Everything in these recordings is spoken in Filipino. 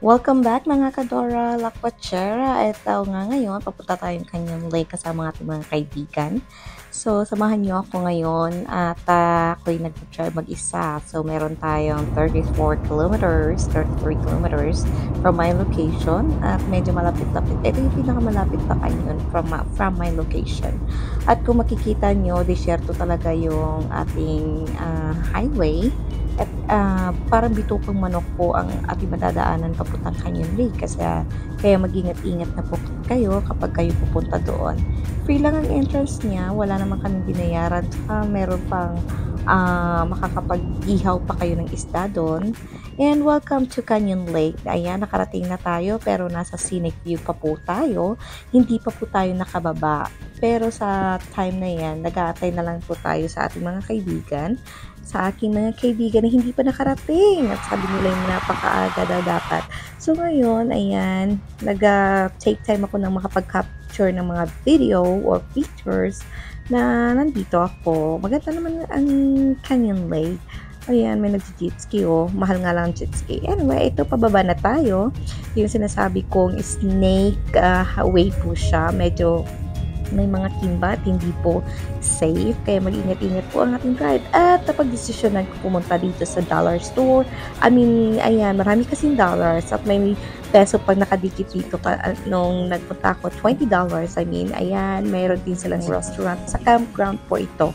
Welcome back mga Kadora Lakwatsera. Ito nga ngayon, papunta tayong Canyon Lake kasama ating mga kaibigan. So, samahan niyo ako ngayon at ako'y nag-drive mag-isa. So, meron tayong 33 kilometers from my location at medyo malapit-lapit. Ito yung pinakamalapit na canyon from my location. At kung makikita niyo, disyerto talaga yung ating highway. At parang bitukang manok po ang ating madadaanan papuntang Canyon Lake kasi kaya mag-ingat-ingat na po kayo kapag kayo pupunta doon. Free lang ang entrance niya, wala naman kaming binayaran, meron pang makakapag-ihaw pa kayo ng isda doon. And welcome to Canyon Lake. Ayan, nakarating na tayo pero nasa scenic view pa po tayo. Hindi pa po tayo nakababa. Pero sa time na yan, nag-aantay na lang po tayo sa ating mga kaibigan. Sa aking mga kaibigan na hindi pa nakarating. At sabi nila yung napakaaga daw dapat. So ngayon, ayan, nag-take time ako ng makapag-capture ng mga video or pictures na nandito ako. Maganda naman ang Canyon Lake. Ayan, may nag-jet ski oh. Mahal nga lang ang jet ski. Anyway, ito pababa na tayo. Yung sinasabi kong snake way po siya. Medyo may mga timba at hindi po safe. Kaya mag-ingat-ingat po ang ating drive. At napag-desisyonan ko pumunta dito sa dollar store. Ayan, marami kasing dollars at may peso pag nakadikit dito nung nagpunta ako, $20. Ayan, mayroon din silang restaurant sa campground po ito.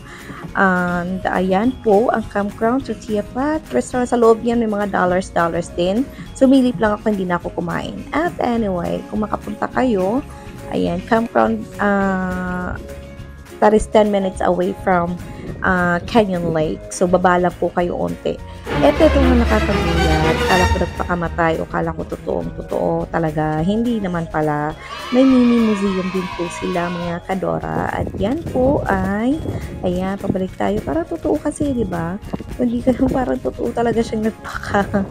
And ayan po, ang campground, Tortilla Flat. Restaurant sa loob yan, may mga dollars din. Sumilip lang ako, hindi na ako kumain. At anyway, kung makapunta kayo, ayan, campground, that is 10 minutes away from Canyon Lake. So, baba lang po kayo onte. Ito nga nakakagulat. Kala ko nagpakamatay o kala ko totoo talaga. Hindi naman pala. May mini museum din po sila mga Kadora. At yan po ay, ayan, pabalik tayo. Parang totoo kasi, di ba? Hindi ka parang totoo talaga siyang nagpaka.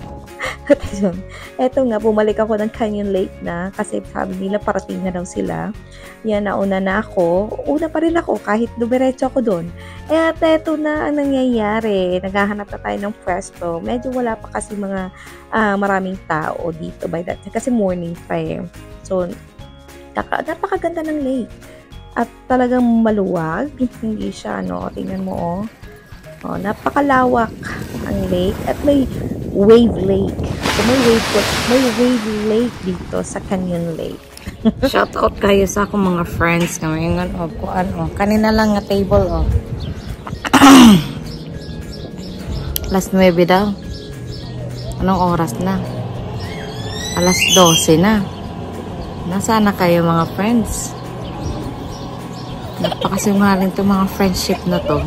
At yun, eto nga, bumalik ako ng Canyon Lake na kasi sabi nila parating na daw sila. Yan, nauna na ako. Una pa rin ako kahit dumiretso ako doon. At eto na ang nangyayari. Naghahanap na tayo ng pwesto. Medyo wala pa kasi mga maraming tao dito by that. Kasi morning pa eh. So, napakaganda ng lake. At talagang maluwag. Hindi siya, tingnan mo napakalawak ang lake. At may wave lake. So, may wave lake dito sa Canyon Lake. Shout out kayo sa akong mga friends kami kanina lang nga table alas 9 daw. Anong oras na? Alas 12 na. Nasaan na kayo mga friends? Napakasinungaling itong mga friendship na to.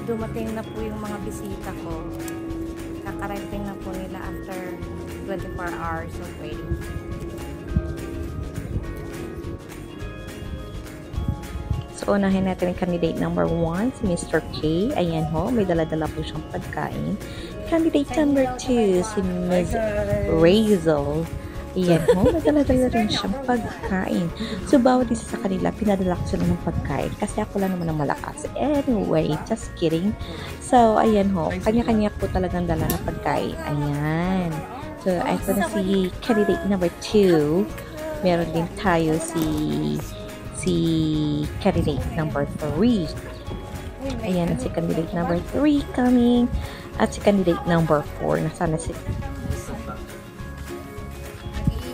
Dumating na po yung mga bisita ko. Kakarating na po nila after 24 hours of waiting. So, unahin natin yung candidate number 1, si Mr. K. Ayan ho, may dala-dala po siyang pagkain. Candidate number 2, si Ms. Razel. Ayan ho, may dala-dala rin siyang pagkain. So, bawat isa sa kanila, pinadala ko sila ng pagkain. Kasi ako lang naman ang malakas. Anyway, just kidding. So, ayan ho, kanya-kanya po talagang dala ng pagkain. Ayan. So, ito na si candidate number 2. Meron din tayo si candidate number 3. Ayan, si candidate number 3 coming. At si candidate number 4. Nasaan na si...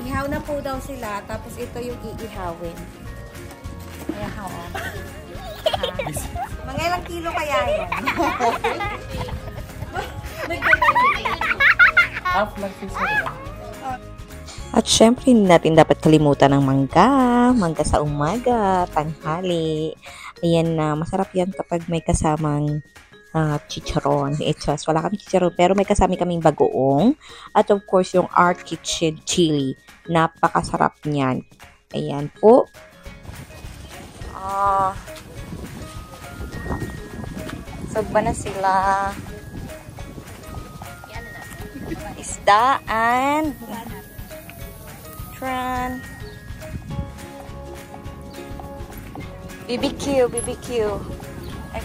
Iihaw na po daw sila, tapos ito yung iihawin. Ayan ho. Mga ilang kilo kaya yan? Half like this. At syempre, hindi natin dapat kalimutan ng mangga sa umaga, tanghali. Ayan na, masarap yan kapag may kasamang chicharon. It's wala kami chicharon, pero may kasama kaming bagoong. At of course, yung our kitchen chili. Napakasarap niyan. Ayan po. Sagba na sila. Isda and tran. BBQ. Ay,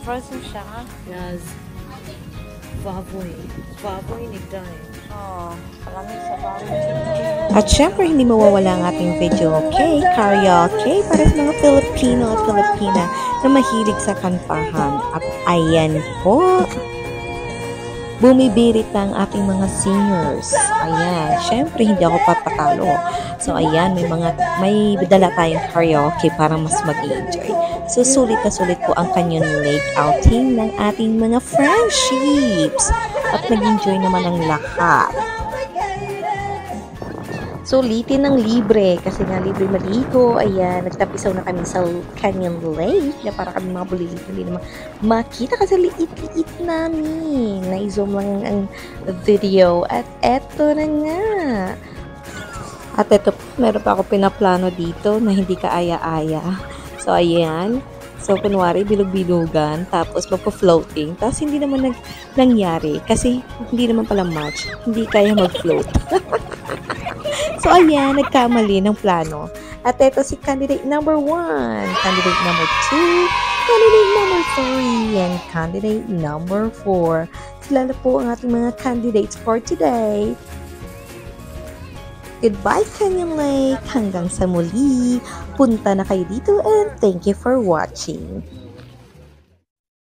frozen siya. Yes. Baboy. Baboy ni Day. Oh, malamig sa baboy. At syempre, hindi mawawala ang ating video, okay? Karaoke para sa mga Filipino at Filipina na mahilig sa kantahan. At ayan po, bumibirit na ang ating mga singers. Ayan, syempre hindi ako papatalo. So ayan, may dala tayong karaoke para mas mag-enjoy. So sulit na sulit po ang Canyon Lake outing ng ating mga friendships. At nag-enjoy naman ang lahat. Sulitin ng libre kasi nga libre maligo. Ayan, nagtapisaw na kami sa Canyon Lake na para kami mga bulilit hindi naman makita kasi liit-liit namin. Na-zoom lang ang video at eto na nga. At eto po, meron pa ako pinaplano dito na hindi kaaya-aya. So ayan. So, kunwari, bilog-bilugan, tapos magpa-floating, tapos hindi naman nangyari kasi hindi naman pala match, hindi kaya mag-float. So, ayan, nagkamali ng plano. At ito si candidate number 1, candidate number 2, candidate number 3, and candidate number 4. Sila na po ang ating mga candidates for today. Goodbye, Canyon Lake. Hanggang sa muli. Punta na kayo dito and thank you for watching.